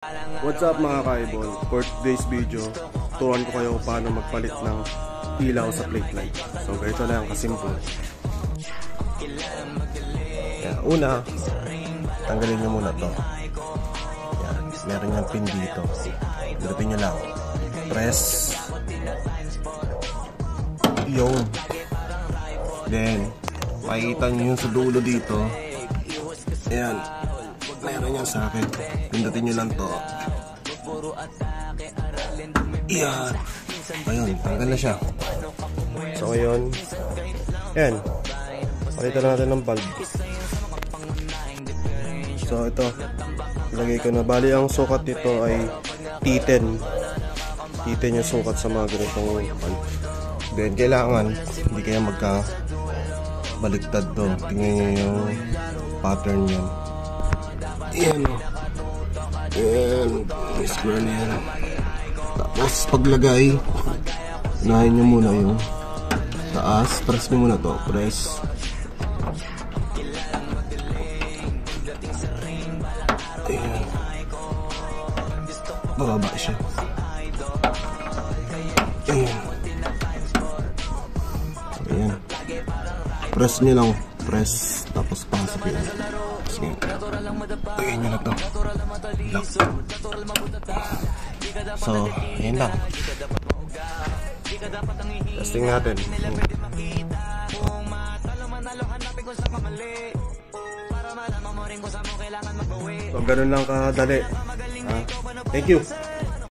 What's up mga kaibol? For today's video, turuan ko kayo paano magpalit ng ilaw sa plate light. So ganito lang kasimple. Yan, una, tanggalin nyo muna to. Yan, meron yung pin dito. Pindutin nyo lang. Press. Yun. Then, makikita nyo yung sa dulo dito. Ayan. Meron yan sa akin. Pindutin nyo lang to. Yan. Ayun, tanggal na siya. So ngayon, yan. Palitan natin ng bulb. So ito, lagay ko na. Bali ang sukat nito ay T10. T10 yung sukat sa mga ganitong bulb. Then kailangan, hindi kaya magka-baliktad to. Tingnan nyo yung pattern yan. Ayan o. Ayan. Square na yan. Tapos paglagay, unahin nyo muna yung taas. Press nyo muna to. Press. Ayan. Bababa siya. Ayan. Ayan. Press nyo lang. Press. Tapos pasok yun. Sige. Lagay nyo na to. Lock. So, yun lang. Testing natin. So, ganun lang kadali. Thank you.